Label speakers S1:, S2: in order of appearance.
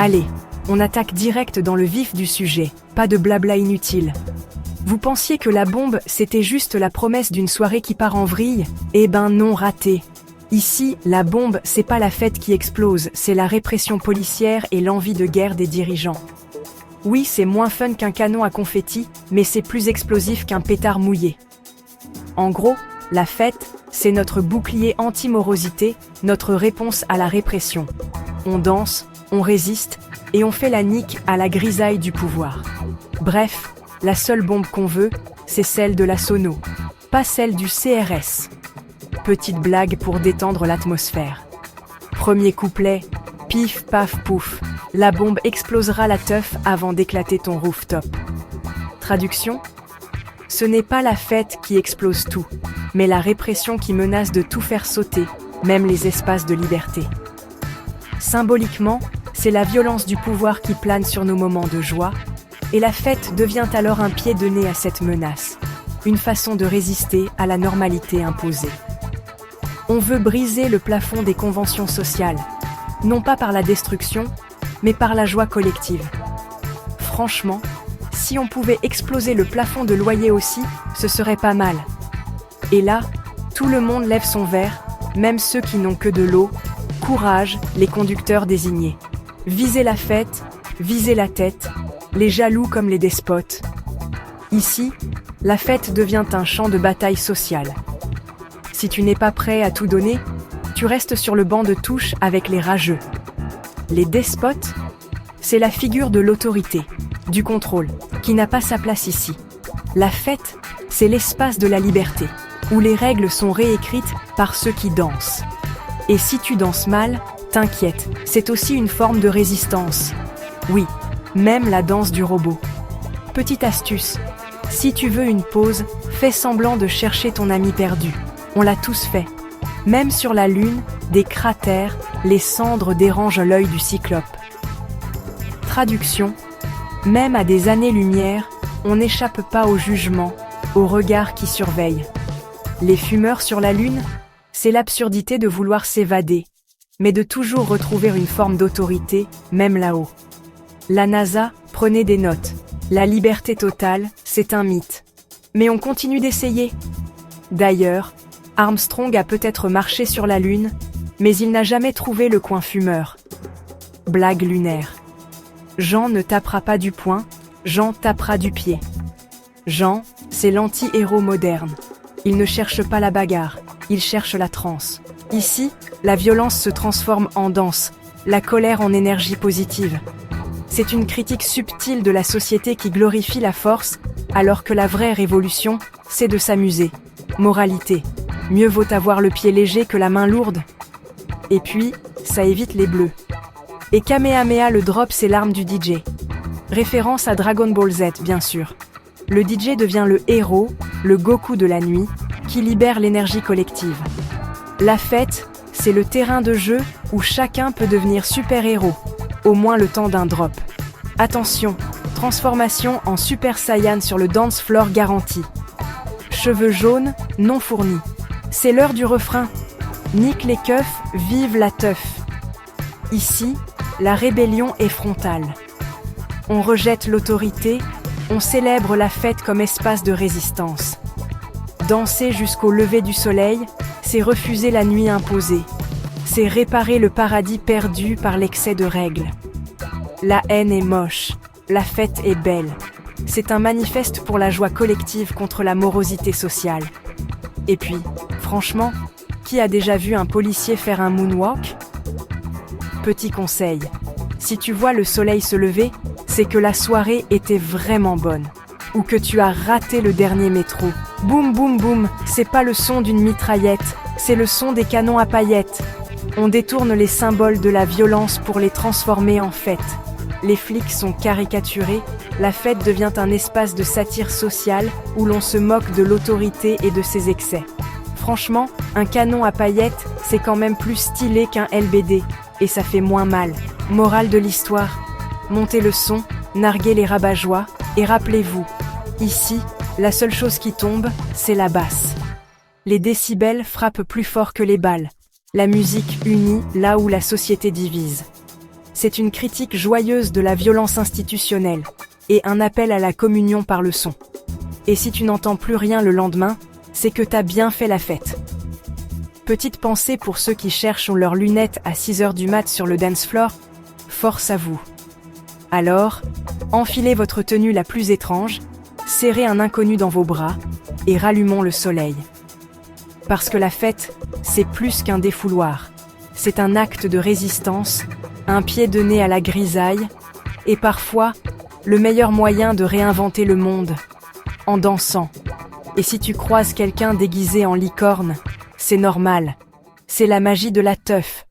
S1: Allez, on attaque direct dans le vif du sujet, pas de blabla inutile. Vous pensiez que la bombe, c'était juste la promesse d'une soirée qui part en vrille? Eh ben non, raté. Ici, la bombe, c'est pas la fête qui explose, c'est la répression policière et l'envie de guerre des dirigeants. Oui, c'est moins fun qu'un canon à confetti, mais c'est plus explosif qu'un pétard mouillé. En gros, la fête, c'est notre bouclier anti-morosité, notre réponse à la répression. On danse, on résiste, et on fait la nique à la grisaille du pouvoir. Bref, la seule bombe qu'on veut, c'est celle de la sono, pas celle du CRS. Petite blague pour détendre l'atmosphère. Premier couplet, pif paf pouf, la bombe explosera la teuf avant d'éclater ton rooftop. Traduction ? Ce n'est pas la fête qui explose tout, mais la répression qui menace de tout faire sauter, même les espaces de liberté. Symboliquement, c'est la violence du pouvoir qui plane sur nos moments de joie, et la fête devient alors un pied de nez à cette menace, une façon de résister à la normalité imposée. On veut briser le plafond des conventions sociales, non pas par la destruction, mais par la joie collective. Franchement, si on pouvait exploser le plafond de loyer aussi, ce serait pas mal. Et là, tout le monde lève son verre, même ceux qui n'ont que de l'eau. Courage, les conducteurs désignés. Visez la fête, visez la tête, les jaloux comme les despotes. Ici, la fête devient un champ de bataille sociale. Si tu n'es pas prêt à tout donner, tu restes sur le banc de touche avec les rageux. Les despotes, c'est la figure de l'autorité, du contrôle, qui n'a pas sa place ici. La fête, c'est l'espace de la liberté, où les règles sont réécrites par ceux qui dansent. Et si tu danses mal, t'inquiète, c'est aussi une forme de résistance. Oui, même la danse du robot. Petite astuce, si tu veux une pause, fais semblant de chercher ton ami perdu. On l'a tous fait. Même sur la Lune, des cratères, les cendres dérangent l'œil du cyclope. Traduction, même à des années-lumière, on n'échappe pas au jugement, au regard qui surveille. Les fumeurs sur la Lune, c'est l'absurdité de vouloir s'évader, mais de toujours retrouver une forme d'autorité, même là-haut. La NASA, prenez des notes. La liberté totale, c'est un mythe. Mais on continue d'essayer. D'ailleurs, Armstrong a peut-être marché sur la Lune, mais il n'a jamais trouvé le coin fumeur. Blague lunaire. Jean ne tapera pas du poing, Jean tapera du pied. Jean, c'est l'anti-héros moderne. Il ne cherche pas la bagarre, il cherche la transe. Ici, la violence se transforme en danse, la colère en énergie positive. C'est une critique subtile de la société qui glorifie la force, alors que la vraie révolution, c'est de s'amuser. Moralité. Mieux vaut avoir le pied léger que la main lourde. Et puis, ça évite les bleus. Et Kamehameha le drop, c'est l'arme du DJ. Référence à Dragon Ball Z, bien sûr. Le DJ devient le héros, le Goku de la nuit, qui libère l'énergie collective. La fête, c'est le terrain de jeu où chacun peut devenir super-héros, au moins le temps d'un drop. Attention, transformation en Super Saiyan sur le dance floor garantie. Cheveux jaunes, non fournis. C'est l'heure du refrain. Nique les keufs, vive la teuf. Ici, la rébellion est frontale. On rejette l'autorité, on célèbre la fête comme espace de résistance. Danser jusqu'au lever du soleil, c'est refuser la nuit imposée. C'est réparer le paradis perdu par l'excès de règles. La haine est moche, la fête est belle. C'est un manifeste pour la joie collective contre la morosité sociale. Et puis, franchement, qui a déjà vu un policier faire un moonwalk ? Petit conseil, si tu vois le soleil se lever, c'est que la soirée était vraiment bonne. Ou que tu as raté le dernier métro. Boum boum boum, c'est pas le son d'une mitraillette, c'est le son des canons à paillettes. On détourne les symboles de la violence pour les transformer en fête. Les flics sont caricaturés, la fête devient un espace de satire sociale où l'on se moque de l'autorité et de ses excès. Franchement, un canon à paillettes, c'est quand même plus stylé qu'un LBD, et ça fait moins mal. Morale de l'histoire, montez le son, narguez les rabat-joie, et rappelez-vous, ici, la seule chose qui tombe, c'est la basse. Les décibels frappent plus fort que les balles. La musique unit là où la société divise. C'est une critique joyeuse de la violence institutionnelle et un appel à la communion par le son. Et si tu n'entends plus rien le lendemain, c'est que t'as bien fait la fête. Petite pensée pour ceux qui cherchent leurs lunettes à 6h du mat sur le dance floor, force à vous. Alors, enfilez votre tenue la plus étrange, serrez un inconnu dans vos bras et rallumons le soleil. Parce que la fête, c'est plus qu'un défouloir. C'est un acte de résistance, un pied de nez à la grisaille, et parfois, le meilleur moyen de réinventer le monde, en dansant. Et si tu croises quelqu'un déguisé en licorne, c'est normal. C'est la magie de la teuf.